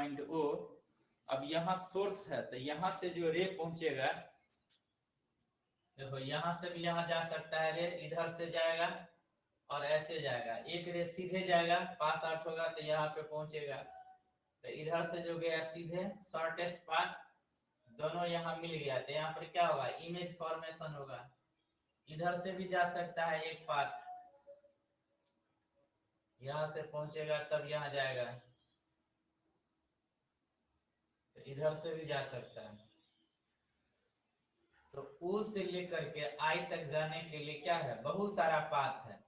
Point ओ। अब यहाँ source है तो यहाँ से जो रे पहुंचेगा, देखो यहाँ से भी यहाँ जा सकता है रे, इधर से जाएगा और ऐसे जाएगा। एक रे सीधे जाएगा, पास आउट होगा तो यहाँ पे पहुंचेगा। तो इधर से जो गया सीधे शॉर्टेस्ट पाथ, दोनों यहाँ मिल गया तो यहाँ पर क्या होगा, इमेज फॉर्मेशन होगा। इधर से भी जा सकता है एक पाथ, यहाँ से पहुंचेगा तब यहाँ जाएगा, तो इधर से भी जा सकता है। तो ओ से लेकर के आई तक जाने के लिए क्या है, बहुत सारा पाथ है।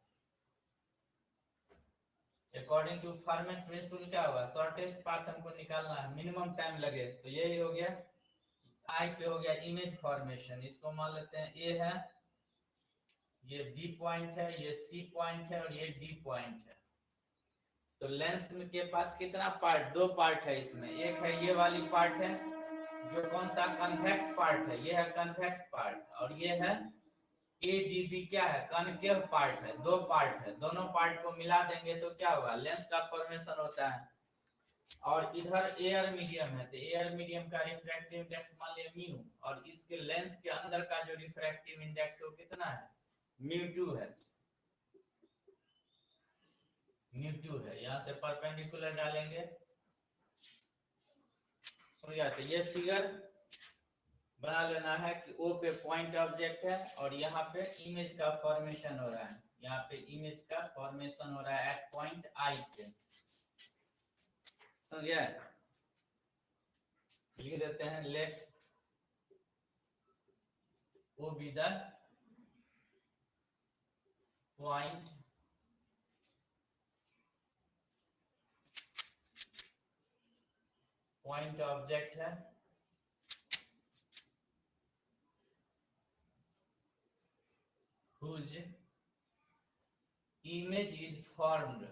अकॉर्डिंग टू फॉर्मेट प्रिंसिपल क्या होगा, शॉर्टेस्ट पाथ हमको निकालना है, मिनिमम टाइम लगे। तो यही हो गया, आई पे हो गया इमेज फॉर्मेशन। इसको मान लेते हैं ए है, ये बी पॉइंट है, ये सी पॉइंट है और ये डी पॉइंट है। तो लेंस के पास कितना पार्ट, दो पार्ट है इसमें। एक है ये वाली पार्ट है जो कौन सा, कन्वेक्स पार्ट है, ये है कन्वेक्स पार्ट, और ये है ADB क्या है, कनकेव पार्ट है। दो पार्ट है, दोनों पार्ट को मिला देंगे तो क्या होगा, लेंस का फॉर्मेशन होता है। और इधर एयर मीडियम है तो एयर मीडियम का रिफ्रैक्टिव इंडेक्स मान लिया म्यू, और इसके लेंस के अंदर का जो रिफ्रैक्टिव इंडेक्स वो कितना है, μ2 है, μ2 है। यहाँ से परपेंडिकुलर डालेंगे, समझ गया। तो ये फिगर बना लेना है कि ओ पे पॉइंट ऑब्जेक्ट है और यहाँ पे इमेज का फॉर्मेशन हो रहा है, यहाँ पे इमेज का फॉर्मेशन हो रहा है एट पॉइंट आई पे, समझ गया। लिख देते हैं let O be the point object है whose image is formed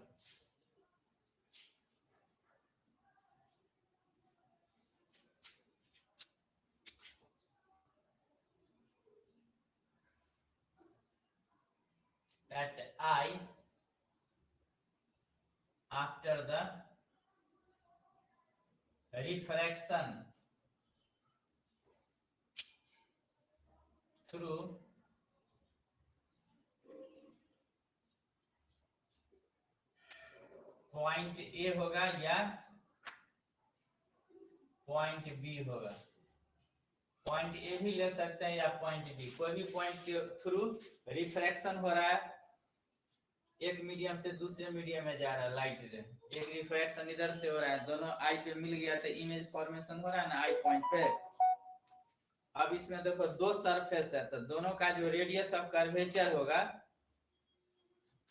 at eye after the refraction through point A होगा या पॉइंट बी होगा। पॉइंट ए भी ले सकते हैं या पॉइंट बी, कोई भी पॉइंट के थ्रू रिफ्रैक्शन हो रहा है, एक मीडियम से दूसरे मीडियम में जा रहा है लाइट रे, एक रिफ्रैक्शन इधर से हो रहा है, दोनों आई पे मिल गया तो इमेज फॉर्मेशन हो रहा है ना आई पॉइंट पे। अब इसमें देखो दो सरफेस है तो दोनों का जो रेडियस ऑफ कर्वेचर होगा,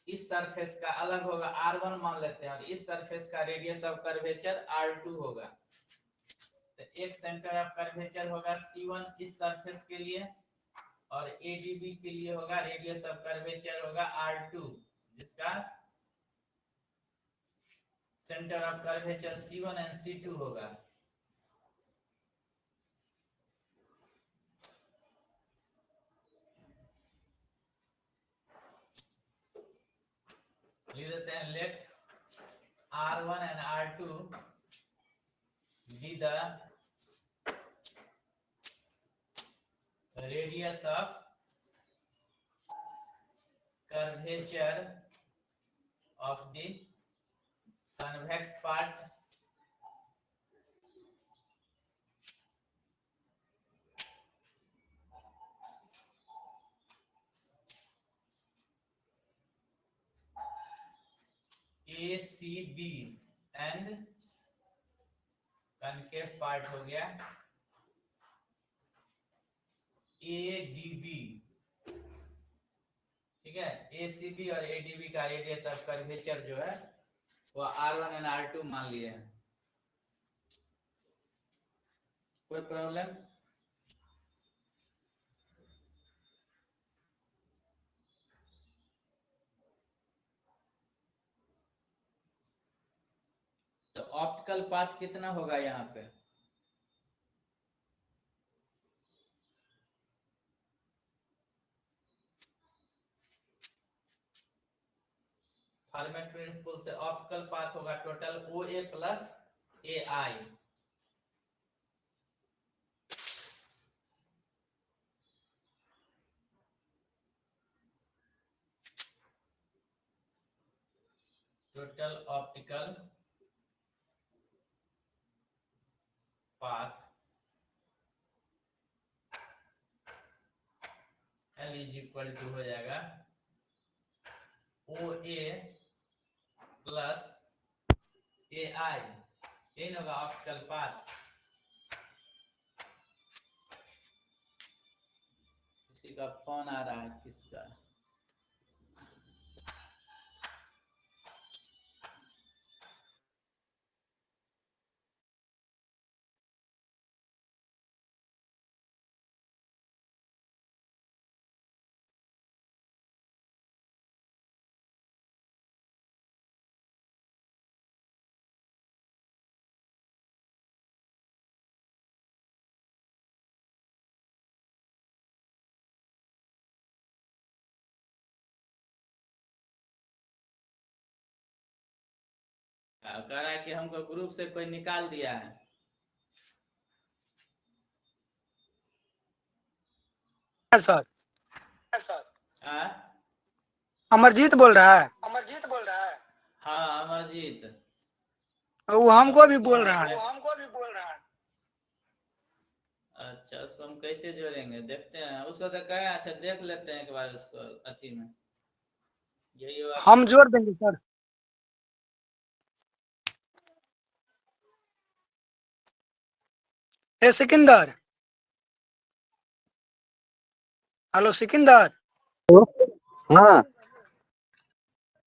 इस सरफेस का अलग होगा r1 मान लेते हैं, और इस सरफेस का रेडियस ऑफ कर्वेचर r2 होगा। तो एक सेंटर ऑफ कर्वेचर होगा C1 इस सरफेस के लिए, और ADB के लिए होगा रेडियस ऑफ कर्वेचर होगा R2, जिसका centre of curvature C1 and C2 होगा। लिख देते हैं let R1 and R2 be the radius of curvature of the convex part ACB and concave part हो गया ADB, ठीक है। ACB और ADB का रेडियस ऑफ कर्वेचर जो है वो R1 एंड R2 मान लिए हैं। कोई प्रॉब्लम? तो ऑप्टिकल पाथ कितना होगा यहाँ पे, फॉर्मेट प्रिंसिपल से ऑप्टिकल पाथ होगा total OA plus AI total optical path L is equal to हो जाएगा OA प्लस AI, ये होगा ऑप्टिकल पाथ। किसी का फोन आ रहा है, किसका? कह रहा है कि हमको ग्रुप से कोई निकाल दिया है। सर हाँ अमरजीत बोल रहा है। हाँ अमरजीत, वो हमको भी बोल रहा है। अच्छा उसको हम कैसे जोड़ेंगे, देखते हैं। उसको तो कहे अच्छा देख लेते हैं एक बार उसको अथी में, यही हुआ। हम जोड़ देंगे सर। ए सिकंदर, हेलो सिकंदर। हाँ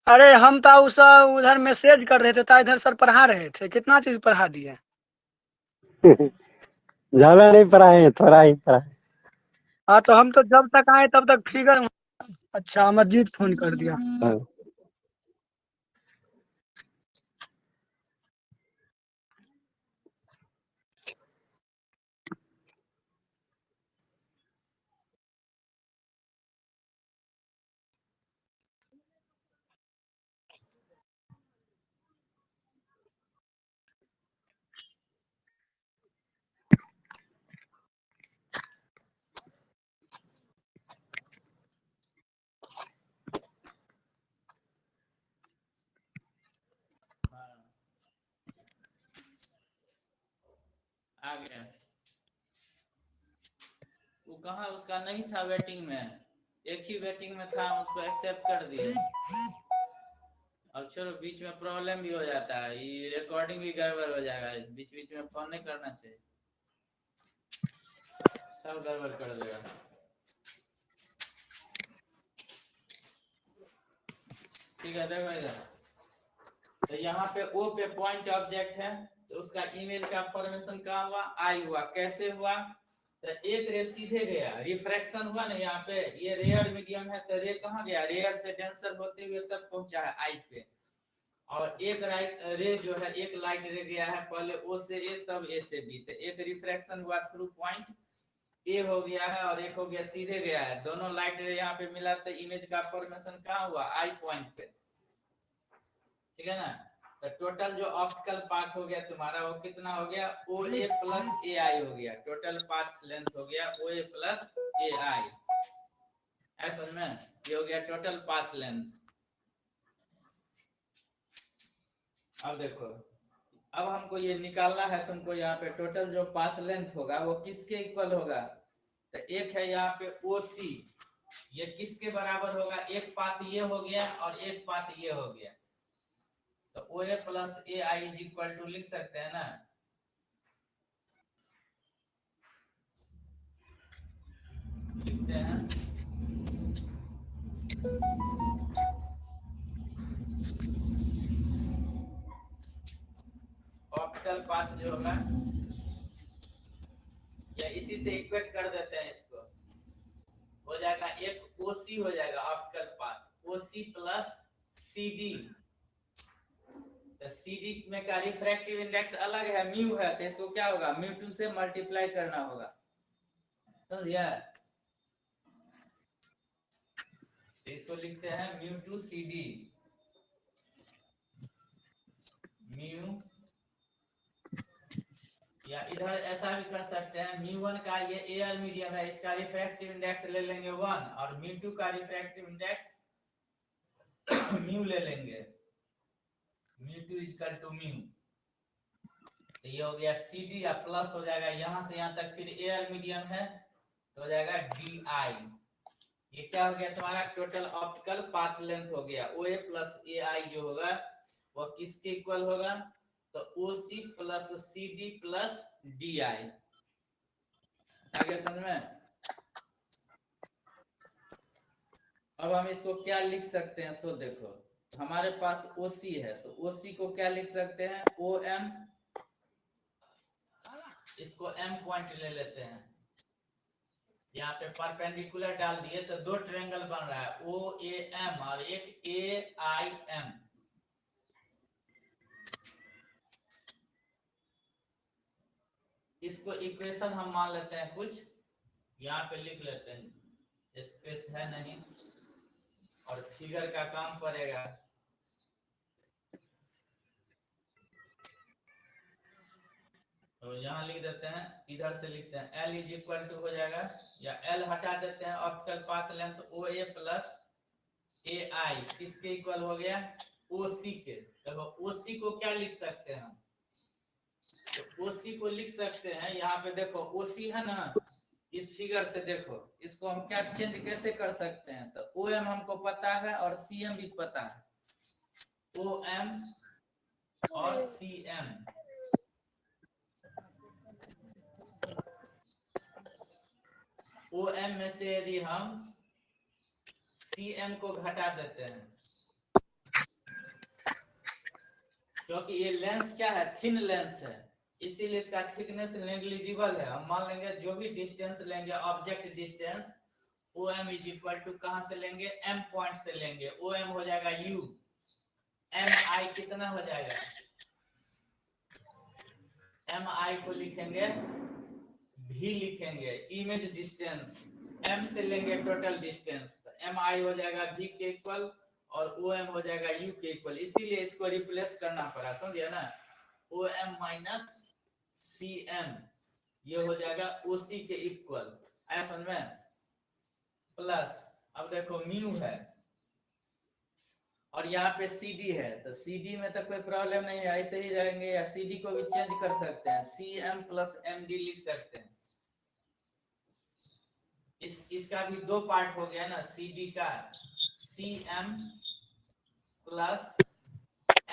अरे हम तो उस उधर मैसेज कर रहे थे, तो इधर सर पढ़ा रहे थे, कितना चीज पढ़ा दिए। ज्यादा नहीं पढ़ाए, थोड़ा ही पढ़ाए। हाँ तो हम तो जब तक आए तब तक फिगर। अच्छा अमरजीत फोन कर दिया। हाँ। आ गया। वो कहाँ, उसका नहीं था वेटिंग में, एक ही वेटिंग में था, हम उसको एक्सेप्ट कर दिए। अब चलो, बीच में प्रॉब्लम भी हो जाता है, ये रिकॉर्डिंग भी गड़बड़ हो जाएगा, बीच बीच में फोन नहीं करना चाहिए, सब गड़बड़ कर देगा। ठीक है, देखो इधर, तो यहाँ पे ओ पे पॉइंट ऑब्जेक्ट है, तो उसका ईमेल का फॉर्मेशन कहाँ हुआ, आई हुआ। कैसे हुआ, तो एक रे सीधे गया, रिफ्रैक्शन हुआ ना यहाँ पे, ये रेयर मीडियम है, तो रे कहाँ गया, रेयर से डेंसर होते हुए तक पहुंचा है आई पे। और एक राइट रे जो है, एक लाइट रे गया है पहले ओ से ए, तब ए से बी, तो एक रिफ्रैक्शन हुआ थ्रू पॉइंट ए हो गया है, और एक हो गया सीधे गया है। दोनों लाइट रे यहाँ पे मिला, तो इमेज का फॉर्मेशन कहाँ हुआ, आई पॉइंट पे। ठीक है ना, तो टोटल जो ऑप्टिकल पाथ हो गया तुम्हारा, वो कितना हो गया, ओ ए प्लस ए आई हो गया। टोटल पाथ लेंथ हो गया ओ ए प्लस ए आई, ऐसा में ये हो गया टोटल पाथ लेंथ। अब देखो, अब हमको ये निकालना है तुमको, यहाँ पे टोटल जो पाथ लेंथ होगा वो किसके इक्वल होगा, तो एक है यहाँ पे ओ सी, ये किसके बराबर होगा, एक पाथ ये हो गया और एक पाथ ये हो गया, तो O A plus A I is equal to लिख सकते हैं ना, लिखते हैं ऑप्टिकल पाथ जो होगा, या इसी से इक्वेट कर देते हैं इसको, हो जाएगा एक ओसी हो जाएगा ऑप्टिकल पाथ, ओसी प्लस सीडी। तो सीडी में का रिफ्रैक्टिव इंडेक्स अलग है, म्यू है, तो इसको क्या होगा, म्यू 2 से मल्टीप्लाई करना होगा, समझिए। तो इसको लिखते हैं म्यू 2 सीडी, म्यू या इधर ऐसा भी कर सकते हैं, μ1 का ये एयर मीडियम है, इसका रिफ्रैक्टिव इंडेक्स ले लेंगे 1 और μ2 का रिफ्रैक्टिव इंडेक्स म्यू ले लेंगे, μ2 इक्वल टू म्यू। तो ये हो गया CD या प्लस हो जाएगा यहां से यहां तक, फिर एयर मीडियम है तो हो जाएगा DI। ये क्या हो गया तुम्हारा टोटल ऑप्टिकल पाथ लेंथ हो गया। OA प्लस AI जो होगा वो किसके इक्वल होगा, तो OC plus CD plus DI। आगे समझ में। अब हम इसको क्या लिख सकते हैं, सो देखो हमारे पास OC है तो OC को क्या लिख सकते हैं, OM, इसको M पॉइंट ले लेते हैं, यहाँ पे परपेंडिकुलर डाल दिए तो दो ट्रायंगल बन रहा है OAM और एक AIM। इसको इक्वेशन हम मान लेते हैं कुछ, यहाँ पे लिख लेते हैं, स्पेस है नहीं और फिगर का काम पड़ेगा। तो यहाँ लिख देते हैं, इधर से लिखते हैं L इज इक्वल टू हो जाएगा, या L हटा देते हैं, optical path length OA plus AI किसके इक्वल हो गया, OC के। देखो OC को क्या लिख सकते हैं हम, तो OC को लिख सकते हैं, यहाँ पे देखो OC है ना, इस फिगर से देखो इसको हम क्या चेंज कैसे कर सकते हैं, तो OM हमको पता है और CM भी पता है, OM और CM। OM में से यदि हम CM को घटा देते हैं, क्योंकि ये लेंस क्या है, थिन लेंस है, इसीलिए इसका थिकनेस नेग्लिजिबल है। हम मान लेंगे जो भी डिस्टेंस लेंगे, object distance OM is equal to कहां से लेंगे, M पॉइंट से लेंगे। OM हो जाएगा U, MI कितना हो जाएगा, MI को लिखेंगे V लिखेंगे, इमेज डिस्टेंस, M से लेंगे टोटल डिस्टेंस, तो MI हो जाएगा V के इक्वल और OM हो जाएगा U के इक्वल, इसीलिए इसको रिप्लेस करना पड़ा, समझिए ना। OM माइनस CM ये हो जाएगा OC के इक्वल, ऐसा समझ में। प्लस अब देखो म्यू है और यहाँ पे CD है, तो CD में तो कोई प्रॉब्लम नहीं है, ऐसे ही रहेंगे, या CD को भी चेंज कर सकते हैं, CM प्लस MD लिख सकते हैं। इसका भी दो पार्ट हो गया ना, CD का CM प्लस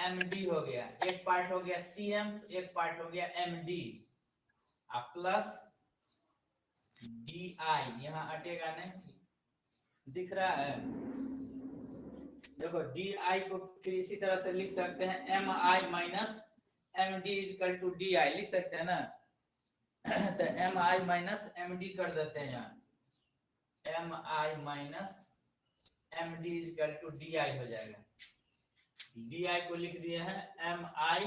MD हो गया, एक पार्ट हो गया CM, एक पार्ट हो गया MD, प्लस DI यहाँ हटेगा नहीं, दिख रहा है। देखो DI को फिर इसी तरह से लिख सकते हैं, MI minus MD equal to DI लिख सकते हैं ना। तो MI माइनस MD कर देते हैं यहाँ, MI minus MD equal to DI हो जाएगा। DI को लिख दिए हैं MI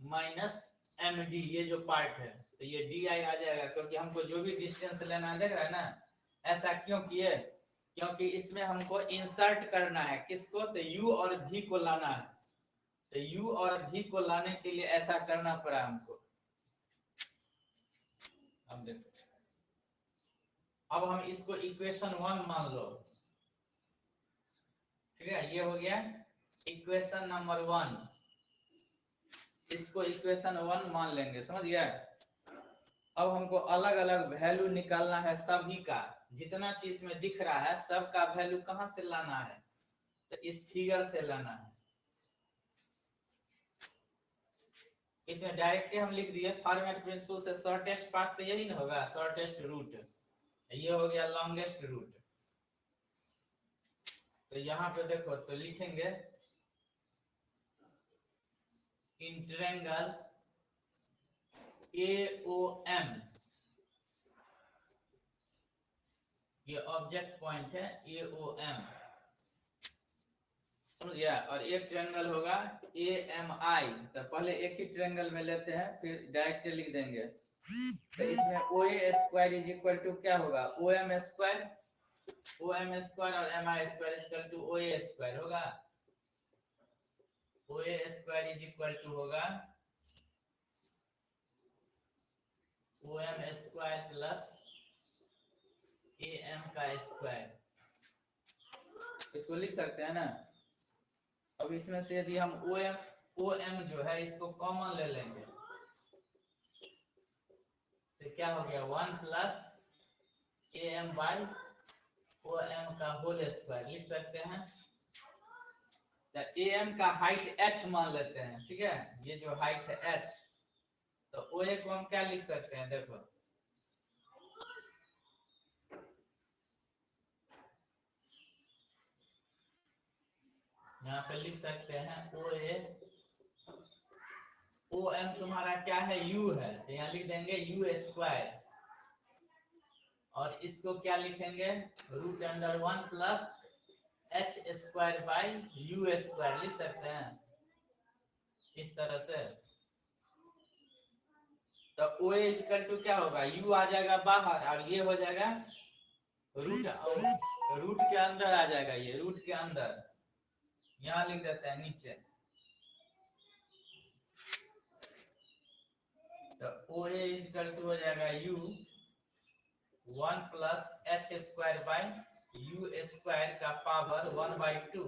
माइनस MD, ये जो पार्ट है तो ये DI आ जाएगा, क्योंकि हमको जो भी डिस्टेंस लेना है, देख रहा है ना। ऐसा क्यों किए, क्योंकि इसमें हमको इंसर्ट करना है किसको, तो U और V को लाना है, तो U और V को लाने के लिए ऐसा करना पड़ा हमको। अब देखो, अब हम इसको इक्वेशन 1 मान लो, ठीक है, ये हो गया इक्वेशन नंबर 1, इसको इक्वेशन 1 मान लेंगे, समझ गया। अब हमको अलग अलग वैल्यू निकालना है सभी का, जितना चीज में दिख रहा है सबका वैल्यू कहां से लाना है, तो इस फिगर से लाना है। इसमें डायरेक्ट हम लिख दिए फॉर्मेट प्रिंसिपल से, शॉर्टेस्ट पाथ तो यही ना होगा, शॉर्टेस्ट रूट, ये हो गया लॉन्गेस्ट रूट। तो यहाँ पे देखो तो लिखेंगे इन ट्रायंगल AOM, ये ऑब्जेक्ट पॉइंट है AOM, समझ गया। और एक ट्रायंगल होगा AMI, तो पहले एक ही ट्रायंगल में लेते हैं फिर डायरेक्ट लिख देंगे। तो इसमें OA square is equal to क्या होगा, OM स्क्वायर, OM स्क्वायर और MI square is equal to OA square होगा। OA square is equal to होगा स्क्वायर प्लस ए एम का स्क्वायर, इसको लिख सकते हैं ना। अब इसमें से यदि हम ओ एम जो है इसको कॉमन ले लेंगे तो क्या हो गया 1 plus A M by O M का होल स्क्वायर लिख सकते हैं। तो ए एम का हाइट h मान लेते हैं, ठीक है, ये जो हाइट है h, तो ओ ए को हम क्या लिख सकते हैं, देखो यहाँ पे लिख सकते हैं ओ एम तुम्हारा क्या है u है, तो यहाँ लिख देंगे u स्क्वायर, और इसको क्या लिखेंगे root under 1 plus H square by U square लिख सकते हैं इस तरह से। तो ओ इक्वल टू क्या होगा, u आ जाएगा बाहर और ये हो जाएगा रूट के अंदर आ जाएगा, ये रूट के अंदर यहाँ लिख देते हैं नीचे। तो ओ इक्वल टू हो जाएगा u 1 plus H square by U square का पावर 1/2।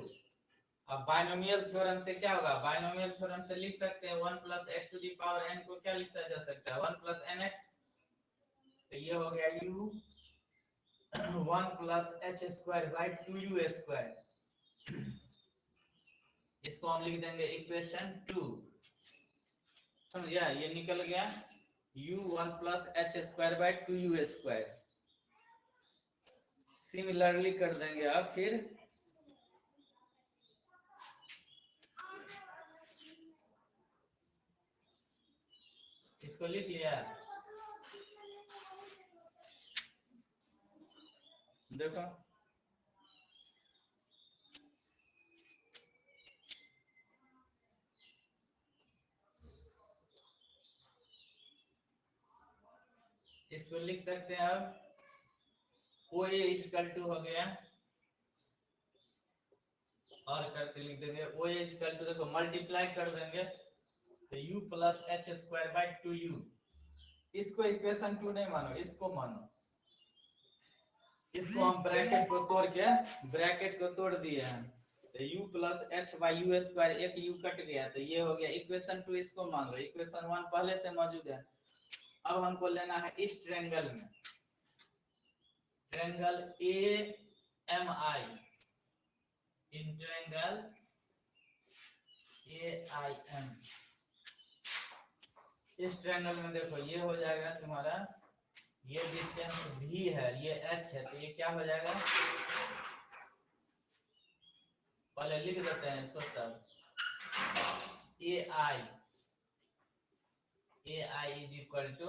अब बाइनोमियल थ्योरम से क्या होगा, बाइनोमियल थ्योरम से लिख सकते हैं 1 plus X to the power n को क्या लिखा जा सकता है 1 प्लस एन एक्स, तो ये हो गया u 1 plus H square by 2u square, इसको हम लिख देंगे इक्वेशन 2, समझ गया, ये निकल गया u 1 plus H square by 2u square. Similarly कर देंगे अब फिर इसको लिख लिया, देखो इसको लिख सकते हैं अब ओ ए इक्वल टू हो गया, और करके लिख देंगे ओ ए इक्वल टू, देखो मल्टीप्लाई कर देंगे तो u plus H square by 2u, इसको इक्वेशन 2 नहीं मानो, इसको मानो, इसको हम ब्रैकेट को तोड़ के ब्रैकेट को तोड़ दिए हैं, तो u plus H by U square, एक u कट गया तो ये हो गया इक्वेशन 2, इसको मान लो, इक्वेशन 1 पहले से मौजूद है। अब हमको लेना है इस ट्रायंगल में, triangle A M I, in triangle A I M, इस ट्रायंगल में देखो ये हो जाएगा तुम्हारा, ये डिस्टेंस v है, ये h है, तो ये क्या हो जाएगा, पहले लिख देते हैं इसको, तब ए आई इज इक्वल टू,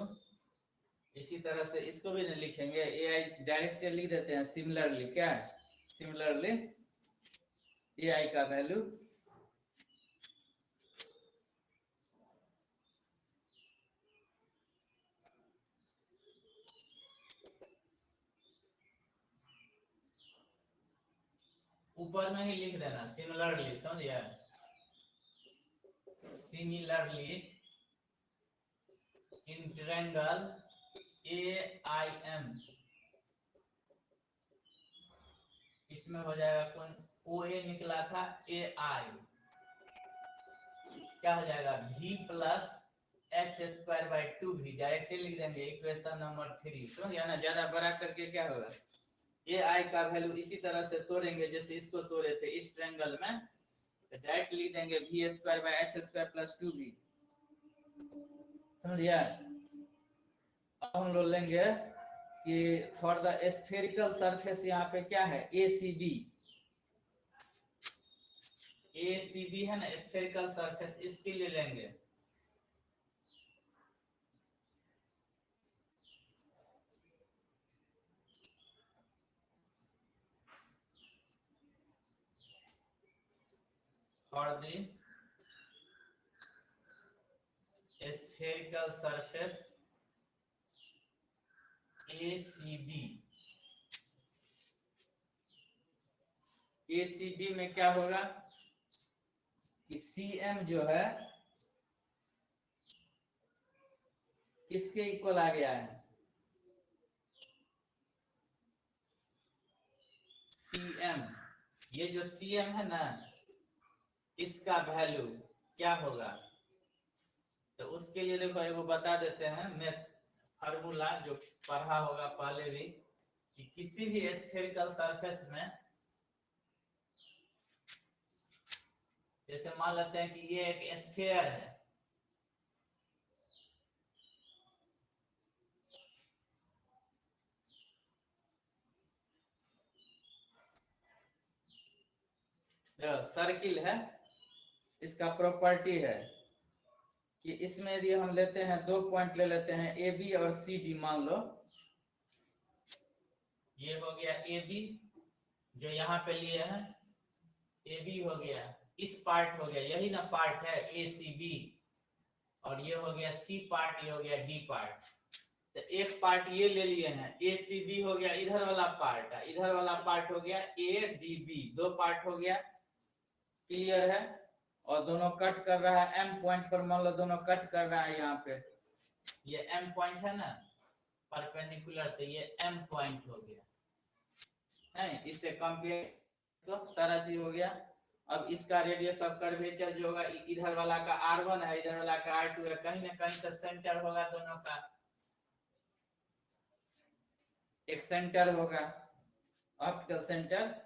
इसी तरह से इसको भी नहीं लिखेंगे, ए आई डायरेक्ट लिख देते हैं सिमिलरली, क्या सिमिलरली ए आई का वैल्यू ऊपर में ही लिख देना सिमिलरली, समझिए, similarly in triangle A I M, इसमें हो जाएगा कौन, ओ ए निकला था ए आई, क्या हो जाएगा v plus H square by 2v, directly लिख देंगे इक्वेशन नंबर 3, समझिए ना, ज्यादा बड़ा करके क्या होगा, ए आई का वैल्यू इसी तरह से तोड़ेंगे जैसे इसको तोड़े थे इस ट्रायंगल में, तो डायरेक्ट लिख देंगे v square by H square plus 2v, समझिए। अब हम लोग लेंगे कि फॉर द स्फेरिकल सरफेस यहाँ पे क्या है ए सी बी है ना, स्फेरिकल सरफेस, इसके लिए लेंगे for the spherical surface ACB, ACB में क्या होगा कि CM जो है किसके इक्वल आ गया है, ये जो CM है ना, इसका वैल्यू क्या होगा? तो उसके लिए देखो वो बता देते हैं मैथ फार्मूला जो पढ़ा होगा पहले भी, कि किसी भी स्फेरिकल सरफेस में, जैसे मान लेते हैं कि ये एक स्फीयर है, सर्किल है, इसका प्रॉपर्टी है कि इसमें यदि हम लेते हैं 2 पॉइंट ले लेते हैं AB और CD, मान लो ये हो गया AB जो यहाँ पे लिए हैं, AB हो गया, इस पार्ट हो गया, यही ना पार्ट है ACB, और ये हो गया C पार्ट, ये हो गया D पार्ट। तो एक पार्ट ये ले लिए हैं ACB हो गया, इधर वाला पार्ट है, इधर वाला पार्ट हो गया ADB, 2 पार्ट हो गया, क्लियर है। और दोनों कट कर रहा है M पॉइंट पर, मान लो दोनों कट कर रहा है यहाँ पे, ये M पॉइंट है ना परपेंडिकुलर, तो ये M पॉइंट हो गया है, इससे कंपेयर तो सारा चीज हो गया। अब इसका रेडियस ऑफ कर्वेचर जो होगा, इधर वाला का R1 है, इधर वाला का R2 है, कहीं ना कहीं तो सेंटर होगा दोनों का, एक सेंटर होगा, ऑप्टिकल सेंटर।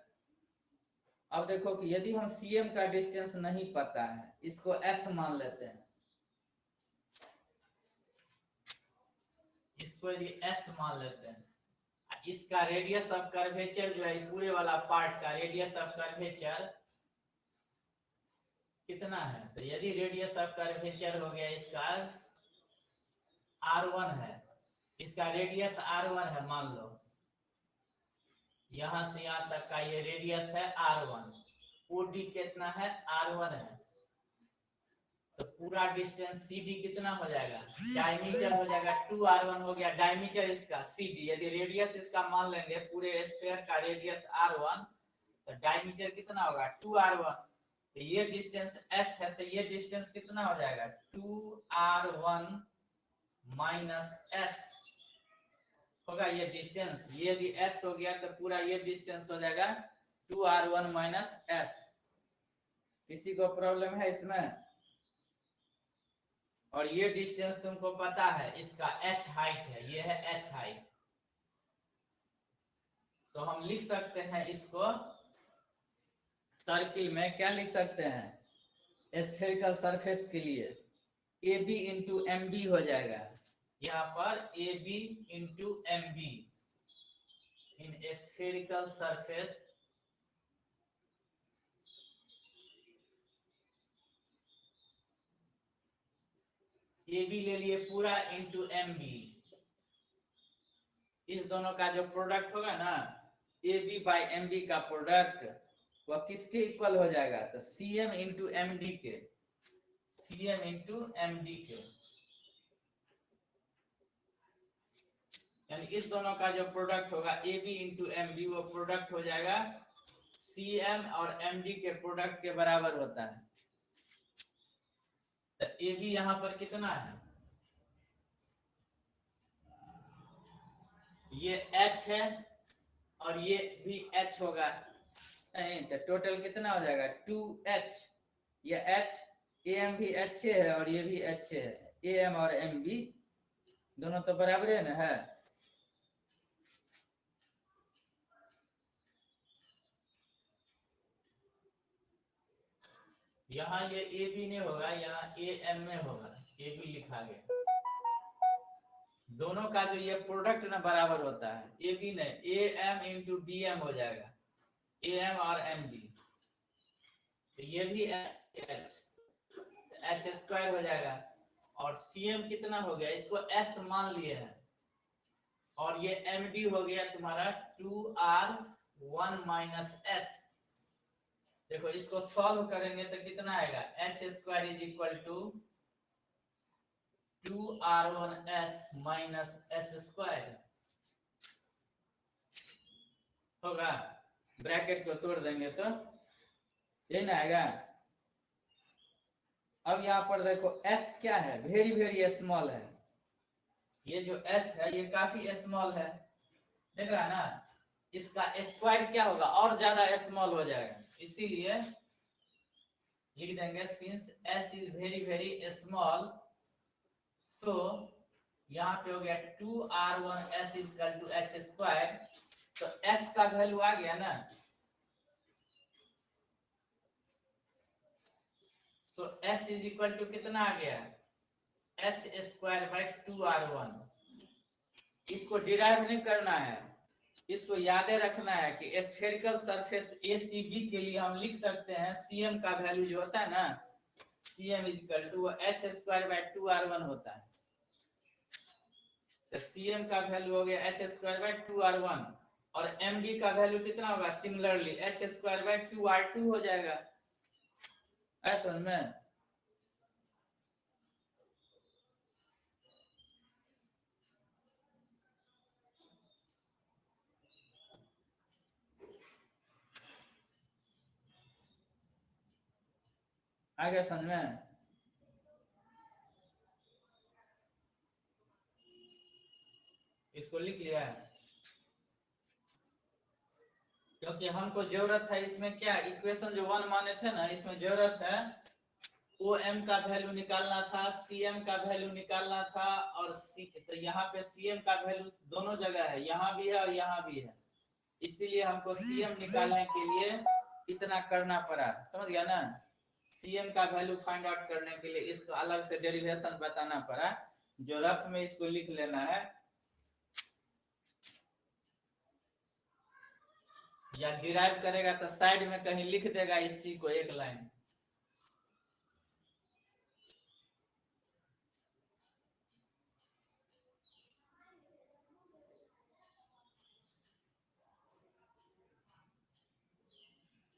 अब देखो कि यदि हम CM का डिस्टेंस नहीं पता है, इसको S मान लेते हैं, इसको यदि S मान लेते हैं, इसका रेडियस ऑफ कर्वेचर जो है पूरे वाला पार्ट का रेडियस ऑफ कर्वेचर कितना है? तो यदि रेडियस ऑफ कर्वेचर हो गया इसका R1 है, इसका रेडियस R1 है, मान लो यहां से यहां तक का ये रेडियस है R1, OD कितना है? R1 है, तो पूरा डिस्टेंस CD कितना हो जाएगा? डायमीटर हो जाएगा 2R1 हो गया डायमीटर इसका CD। यदि रेडियस इसका मान लेंगे पूरे स्फीयर का रेडियस R1, तो डायमीटर कितना होगा? 2R1। तो ये डिस्टेंस S है, तो ये डिस्टेंस कितना हो जाएगा? 2R1 माइनस S होगा ये डिस्टेंस। ये यदि S हो गया तो पूरा ये डिस्टेंस हो जाएगा 2R1 माइनस S। किसी को प्रॉब्लम है इसमें? और ये डिस्टेंस तुमको पता है, इसका h हाइट है, ये है h हाइट। तो हम लिख सकते हैं इसको सर्किल में, क्या लिख सकते हैं? स्फेरिकल सरफेस के लिए AB इंटू MB हो जाएगा, यहाँ पर AB into MB in spherical surface AB ले लिए पूरा इंटू MB। इस दोनों का जो प्रोडक्ट होगा ना, AB बाई MB का प्रोडक्ट, वह किसके इक्वल हो जाएगा? तो CM इंटू MD के, CM इंटू MD के, यानी इस दोनों का जो प्रोडक्ट होगा AB इंटू MB, वो प्रोडक्ट हो जाएगा CM और MD के प्रोडक्ट के बराबर होता है। तो AB यहाँ पर कितना है? ये H है और ये भी H होगा, तो टोटल कितना हो जाएगा? 2H। ये H, AM भी H है और ये भी H है, AM और MB दोनों तो बराबर है ना, है। यहाँ ये AB नहीं होगा, यहाँ AM में होगा, AB लिखा गया। दोनों का जो ये प्रोडक्ट ना बराबर होता है, AB ने AM इंटू BM हो जाएगा, AM और MB। तो ये भी H स्क्वायर हो जाएगा, और CM कितना हो गया? इसको S मान लिए हैं, और ये MD हो गया तुम्हारा 2R1 माइनस S। देखो इसको सॉल्व करेंगे तो कितना आएगा? H square is equal to 2R1S minus S square होगा। ब्रैकेट को तोड़ देंगे तो ये ना आएगा। अब यहाँ पर देखो S क्या है? वेरी वेरी स्मॉल है। ये जो S है ये काफी स्मॉल है, देख रहा है ना? इसका स्क्वायर क्या होगा, और ज्यादा स्मॉल हो जाएगा, इसीलिए लिख देंगे since s is very very small, so यहाँ पे हो गया 2r1 s is equal to h square. तो s का वैल्यू आ गया ना, so s is equal to कितना आ गया, h स्क्वायर बाई 2r1। इसको डिराइव नहीं करना है, इसको याद रखना है कि स्फेरिकल सरफेस ACB के लिए हम लिख सकते हैं CM का वैल्यू जो होता है ना, CM is equal to h square by 2r1 होता है। तो CM का वैल्यू हो गया h स्क्वायर बाई 2r1 और MD का वैल्यू कितना होगा, similarly h square by 2r2 हो जाएगा। ऐसा समझ में? आ गया समझ में? इसको लिख लिया है क्योंकि हमको जरूरत है इसमें क्या, इक्वेशन जो 1 माने थे ना, इसमें जरूरत है OM का वैल्यू निकालना था, CM का वैल्यू निकालना था और तो यहाँ पे CM का वैल्यू दोनों जगह है, यहाँ भी है और यहाँ भी है, इसीलिए हमको CM निकालने के लिए इतना करना पड़ा। समझ गया ना? CM का वैल्यू फाइंड आउट करने के लिए इसको अलग से डेरिवेशन बताना पड़ा, जो रफ में इसको लिख लेना है या डिराइव करेगा तो साइड में कहीं लिख देगा इसी को एक लाइन।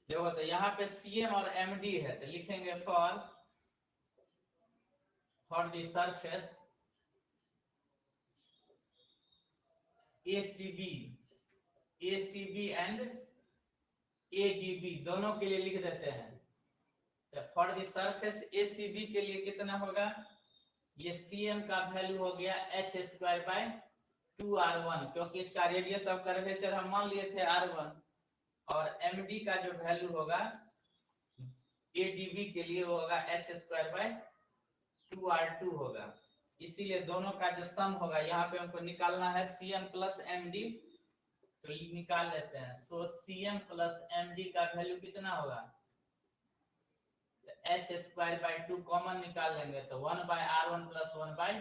देखो तो यहाँ पे CM और MD है तो लिखेंगे for the surface ACB and ADB दोनों के लिए लिख देते हैं। तो फॉर द सरफेस ACB के लिए कितना होगा, ये CM का वैल्यू हो गया h स्क्वायर बाय 2r1 क्योंकि इसका रेडियस ऑफ कर्वेचर हम मान लिए थे r1, और MD का जो वैल्यू होगा ADB के लिए होगा h स्क्वायर बाय 2r2 होगा, इसीलिए दोनों का जो सम होगा यहाँ पे हमको निकालना है CM प्लस MD, तो निकाल लेते हैं। सो CM प्लस MD का वैल्यू कितना होगा, h स्क्वायर बाय 2 कॉमन निकाल लेंगे तो 1 bye r1 plus 1 bye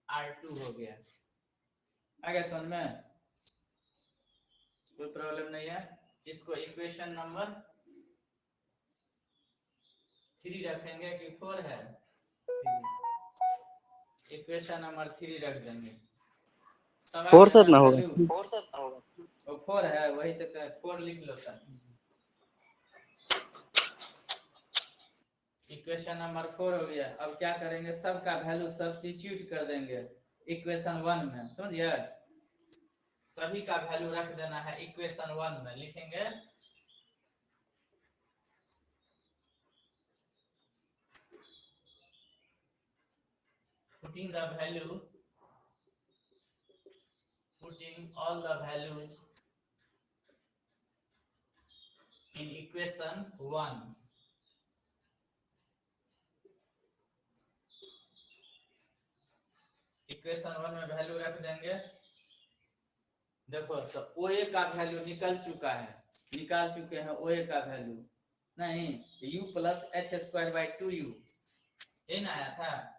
r2 हो गया। आगे समझ में? कोई प्रॉब्लम नहीं है। इसको इक्वेशन नंबर 3 रखेंगे कि 4 है, इक्वेशन नंबर 3 रख देंगे। 4 से ना होगा, 4 है, वही तो 4 लिख लो सर। इक्वेशन नंबर 4 हो गया। अब क्या करेंगे, सबका वैल्यू सब्स्टिट्यूट कर देंगे इक्वेशन 1 में, समझिए? सभी का वैल्यू रख देना है इक्वेशन 1 में। लिखेंगे putting all the values in equation 1। Equation 1 में वैल्यू रख देंगे। देखो तो OA का वैल्यू निकल चुका है, निकाल चुके हैं OA का वैल्यू, नहीं U plus h square by 2u ये ना आया था,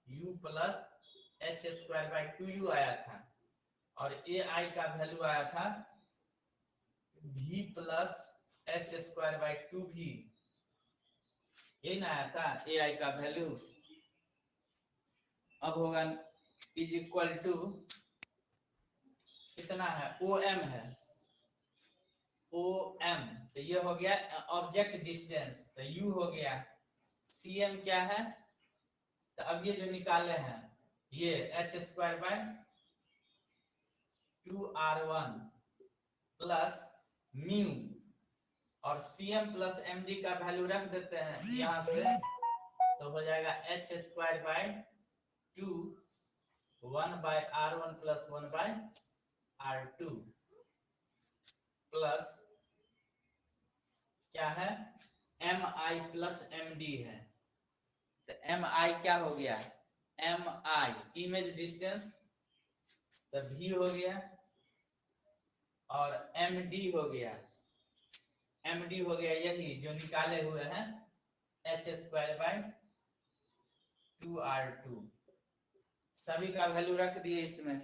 U plus h square by 2u आया था, और AI का वैल्यू आया था V plus h square by 2v, ये ना आया था AI का वैल्यू। अब होगा इज इक्वल टू कितना है, OM है, OM तो ये हो गया ऑब्जेक्ट डिस्टेंस, तो U हो गया, CM क्या है, तो अब ये जो निकाले हैं ये h square by 2r1 plus mu, और CM प्लस MD का वैल्यू रख देते हैं यहाँ से, तो हो जाएगा h square by 2 1/r1 plus 1/r2 plus क्या है mi प्लस md है। तो mi क्या हो गया mi इमेज डिस्टेंस तो v हो गया और md हो गया यही जो निकाले हुए हैं h²/2r2 सभी का वैल्यू रख दिए इसमें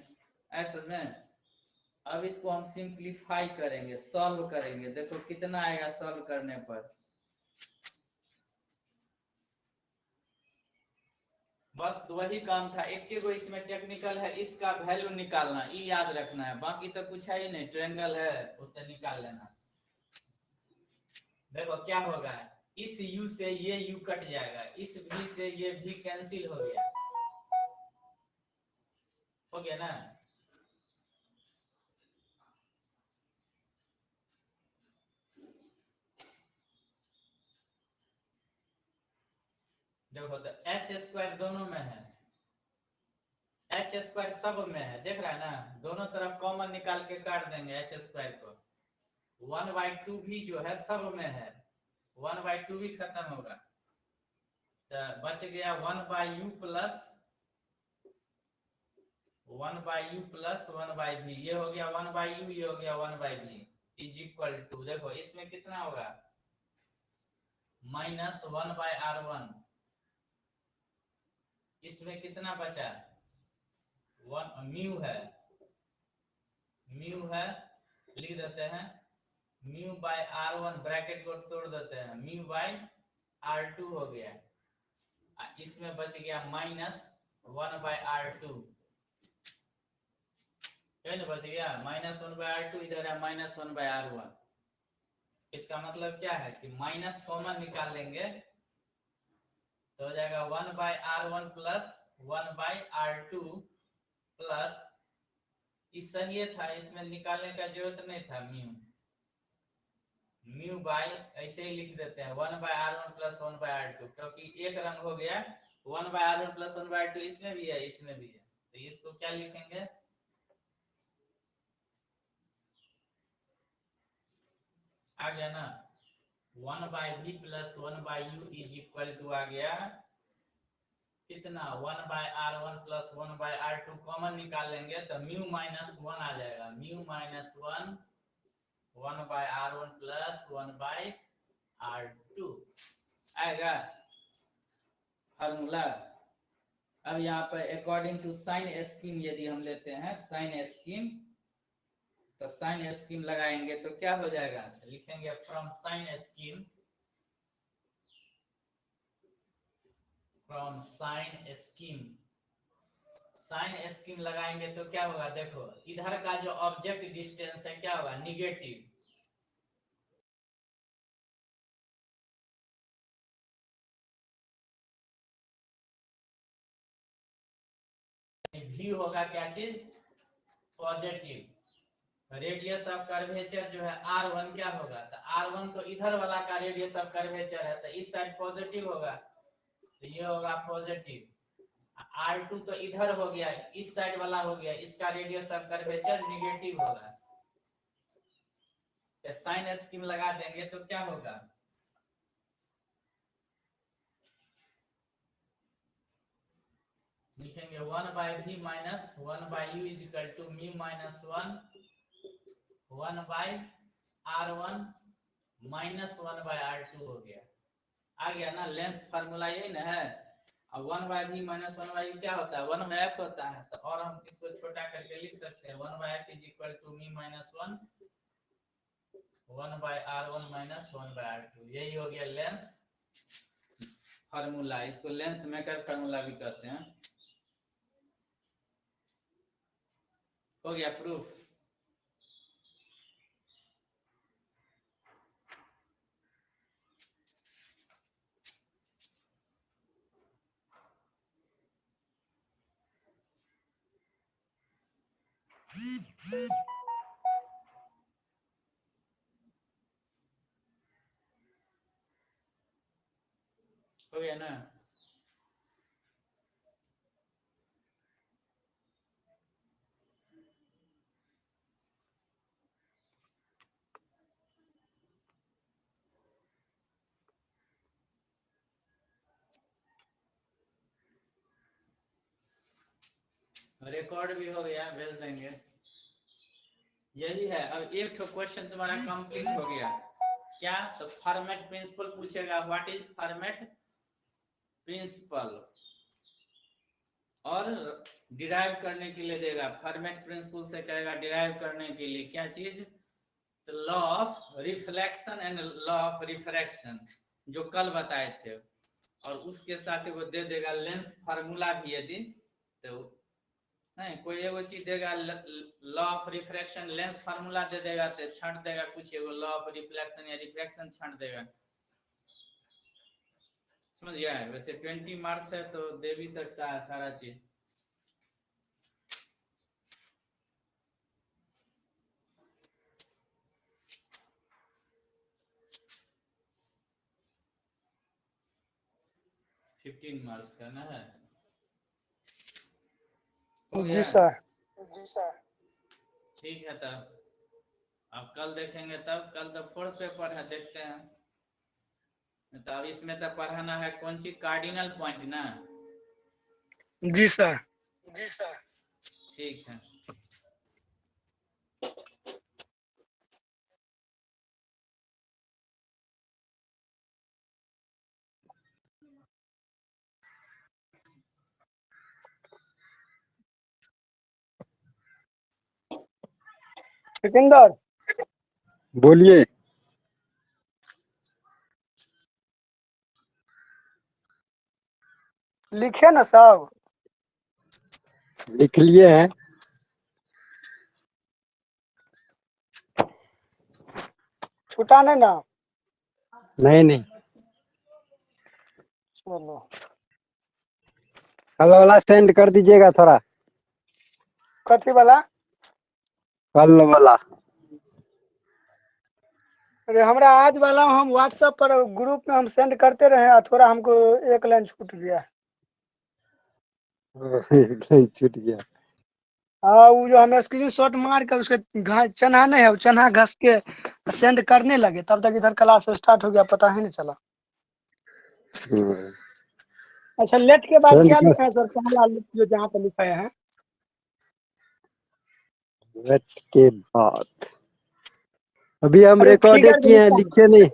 ऐसे में। अब इसको हम सिंप्लीफाई करेंगे सॉल्व करेंगे देखो कितना आएगा सॉल्व करने पर। बस वही काम था एक गो इसमें टेक्निकल है इसका वैल्यू निकालना ये याद रखना है बाकी तो कुछ है ही नहीं ट्रायंगल है उससे निकाल लेना। देखो क्या होगा इस u से ये u कट जाएगा इस v से ये v कैंसिल हो गया ना। देखो तो h² दोनों में है h² सब में है देख रहा है ना दोनों तरफ कॉमन निकाल के काट देंगे h² को 1/2 भी जो है सब में है 1/2 भी खत्म होगा तो बच गया 1/u प्लस 1/v ये हो गया 1/u ये हो गया 1/v इज इक्वल टू देखो इसमें कितना होगा -1/r1 इसमें कितना बचा 1 म्यू है लिख देते हैं μ/r1 ब्रैकेट को तोड़ देते हैं μ/r2 हो गया इसमें बच गया -1/r2 है ना बच गया -1/r2 इधर है -1/r1 इसका मतलब क्या है कि माइनस कॉमन निकाल लेंगे तो हो जाएगा 1/r1 प्लस 1/r2 प्लस इस सही था इसमें निकालने का जरूरत नहीं था म्यू बाय ऐसे ही लिख देते हैं 1/r1 प्लस 1/r2 क्योंकि एक रंग हो गया 1/r1 प्लस 1/r2 इसमें भी है तो इसको क्या लिखेंगे आ गया ना 1/v plus 1/u is equal to आ गया कितना 1/r1 प्लस 1/r2 कॉमन निकाल लेंगे तो μ-1 आ जाएगा μ-1 1/r1 प्लस 1/r2 आएगा फार्मूला। अब यहाँ पर अकॉर्डिंग टू साइन स्कीम यदि हम लेते हैं साइन स्कीम तो साइन स्कीम लगाएंगे तो क्या हो जाएगा लिखेंगे फ्रॉम साइन स्कीम लगाएंगे तो क्या होगा देखो इधर का जो ऑब्जेक्ट डिस्टेंस है क्या होगा निगेटिव v होगा क्या चीज पॉजिटिव रेडियस ऑफ कर्वेचर जो है r1 क्या होगा तो r1 तो इधर वाला का रेडियस ऑफ कर्वेचर है तो इस साइड पॉजिटिव होगा तो ये होगा पॉजिटिव r2 तो इधर हो गया इस साइड वाला हो गया इसका रेडियस ऑफ कर्वेचर निगेटिव होगा तो साइन स्कीम लगा देंगे तो क्या होगा लिखेंगे 1/v minus 1/u is equal to μ-1 1/r1 minus 1/r2 हो गया आ गया ना लेंथ फार्मूला यही ना है। अब 1/v माइनस 1/u क्या होता है 1/f होता है तो और हम इसको छोटा करके लिख सकते हैं 1/f is equal to μ-1 1/r1 minus 1/r2 यही हो गया लेंस फार्मूला इसको लेंस मेकर फार्मूला भी कहते हैं। हो गया प्रूफ। हो गया ना रिकॉर्ड भी हो गया, भेज देंगे। यही है। अब एक तो क्वेश्चन तुम्हारा कंप्लीट हो गया। क्या? तो फॉर्मेट प्रिंसिपल पूछेगा, व्हाट इज फॉर्मेट प्रिंसिपल, और डिराइव करने के लिए देगा। फॉर्मेट प्रिंसिपल से कहेगा डिराइव करने के लिए क्या चीज? तो law of reflection and law of refraction, जो कल बताए थे। और उसके साथ वो दे देगा लेंस फार्मूला भी, यदि तो नहीं कोई एगो चीज देगा, law of refraction lens formula दे देगा, तो छांट देगा कुछ एगो लॉ ऑफ रिफ्लेक्शन या रिफ्रैक्शन छांट देगा। समझ गया? वैसे 20 मार्क्स है तो दे भी सकता है सारा चीज। फिफ्टीन मार्क्स का ना है। हो जी गया? सर। ठीक है, तब अब कल देखेंगे। तब कल तो फोर्थ पेपर है, देखते हैं। तो अब इसमें तो पढ़ाना है कौन सी? कार्डिनल पॉइंट ना। जी सर। ठीक है। सिकंदर, बोलिए। लिखे ना सब? लिख लिए हैं। छूटा नहीं ना? नहीं नहीं, चलो। कल वाला सेंड कर दीजिएगा थोड़ा। कथी वाला? कल वाला। अरे हमरा आज वाला हम व्हाट्सएप पर ग्रुप में हम सेंड करते रहे और थोड़ा हमको एक लाइन छूट गया। छूट गया। हाँ, वो जो हम स्क्रीनशॉट मार कर उसके चन्हा नहीं है, वो चन्हा घस के सेंड करने लगे, तब तक इधर क्लास स्टार्ट हो गया, पता ही नहीं चला। अच्छा, लेट के बाद सेंड क्या कर। लिखा है सर? पहला जो जहाँ पे लिखा है। वेट के बाद अभी हम अरे रिकॉर्डे फिगर में किए हैं, लिखा लिखे नहीं।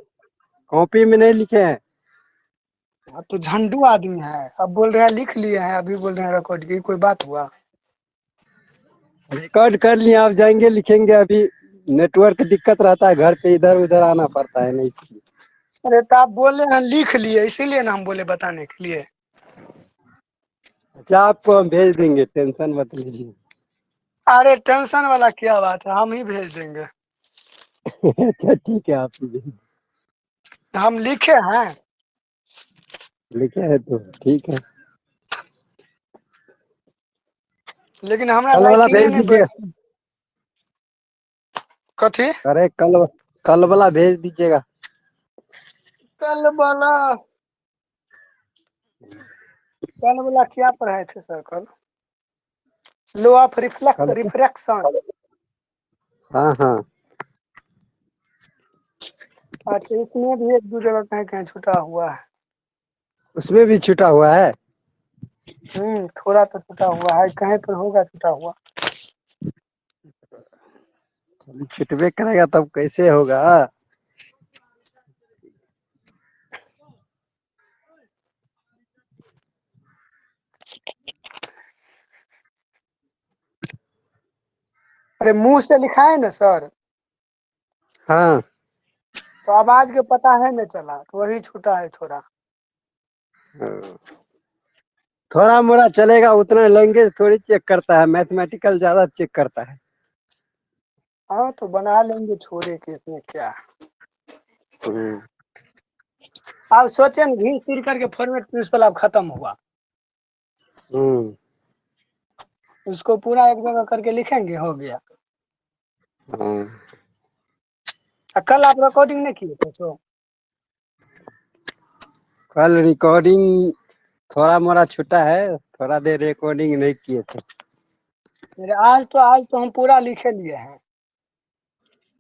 कॉपी में नहीं लिखे हैं। है। आप तो झंडू आदमी है, अब बोल रहे हैं लिख लिए हैं, अभी बोल रहे हैं रिकॉर्ड की। कोई बात हुआ? रिकॉर्ड कर लिए, आप जाएंगे लिखेंगे। अभी नेटवर्क दिक्कत रहता है घर पे, इधर उधर आना पड़ता है ना, इसलिए। अरे तो आप बोले हैं लिख लिए, इसीलिए ना हम बोले बताने के लिए। अच्छा, आपको हम भेज देंगे, टेंशन मत लीजिए। अरे टेंशन वाला क्या बात है, हम ही भेज देंगे। अच्छा ठीक है, आप ही भेज। हम लिखे हैं। लिखे हैं तो ठीक है। लेकिन हमरा कल वाला राइटिंगे भेज नहीं दीजिएगा। बैठ। कथी? अरे कल वाला भेज दीजिएगा। कल वाला क्या पढ़ाए थे सर कल? लॉ ऑफ कल रिफ्रैक्शन। हाँ हाँ। अच्छा, इसमें भी एक दो जगह कहीं कहीं छुटा हुआ है। उसमें भी छुटा हुआ है। थोड़ा तो छुटा हुआ है, कहीं पर होगा छुटा हुआ। छुटबे करेगा तब कैसे होगा? अरे मुंह से लिखा है ना सर, हाँ। तो आवाज के पता है न चला, तो वही छूटा है थोड़ा। थोड़ा मोड़ा चलेगा, उतना लैंग्वेज थोड़ी चेक करता है, मैथमेटिकल ज्यादा चेक करता है। हाँ तो बना लेंगे, छोड़े के इसमें क्या है। हम्म। आप सोचे न घी तीर करके फॉर्मेट प्रिंसिपल अब खत्म हुआ, हम्म। उसको पूरा एक जगह करके लिखेंगे, हो गया। हाँ। कल आप रिकॉर्डिंग नहीं किए थे तो? कल रिकॉर्डिंग थोड़ा मोड़ा छूटा है, थोड़ा देर रिकॉर्डिंग नहीं किए थे। मेरे आज तो हम पूरा लिखे लिए हैं।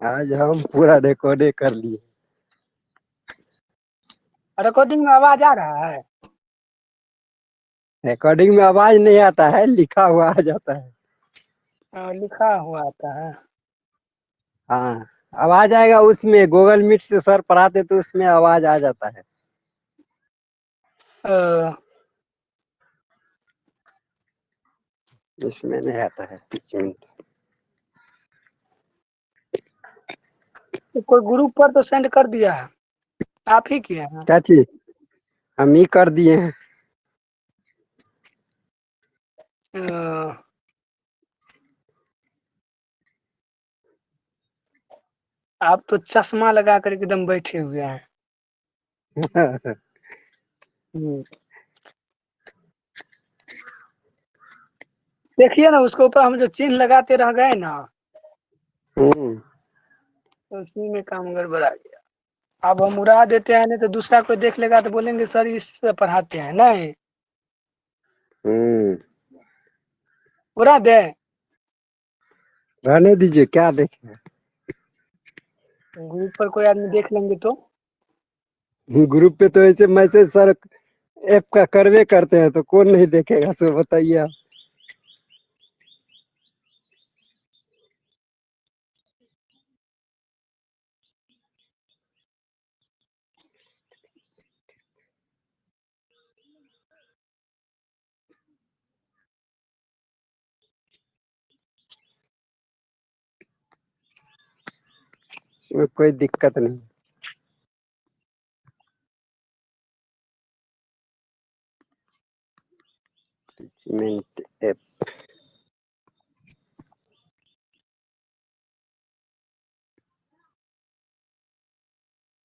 आज हम पूरा रिकॉर्डे कर लिए। रिकॉर्डिंग में आवाज आ रहा है? रिकॉर्डिंग में आवाज नहीं आता है, लिखा हुआ आ जाता है। लिखा हुआ आता है। हाँ, आवाज आएगा उसमें, गूगल मीट से सर पढ़ाते तो उसमें आवाज आ जाता है। अ, इसमें नहीं आता है। 5 मिनट। तो कोई ग्रुप पर तो सेंड कर दिया है, आप ही किए हैं। क्या चीज? हम ही कर दिए हैं। अ, आप तो चश्मा लगा कर एकदम बैठे हुए हैं। हम्म। देखिए ना, उसके ऊपर हम जो चिन्ह लगाते रह गए ना, हम्म। तो उसी में काम गड़बड़ा गया। अब हम उड़ा देते हैं, नहीं तो दूसरा कोई देख लेगा तो बोलेंगे सर इससे पढ़ाते हैं। नहीं, हम्म। उड़ा दे। रहने दीजिए, क्या देखें। ग्रुप पर कोई आदमी देख लेंगे तो। ग्रुप पे तो ऐसे मैसेज सर ऐप का करवे करते हैं, तो कौन नहीं देखेगा, सो बताइए आप। इसमें कोई दिक्कत नहीं। Minute app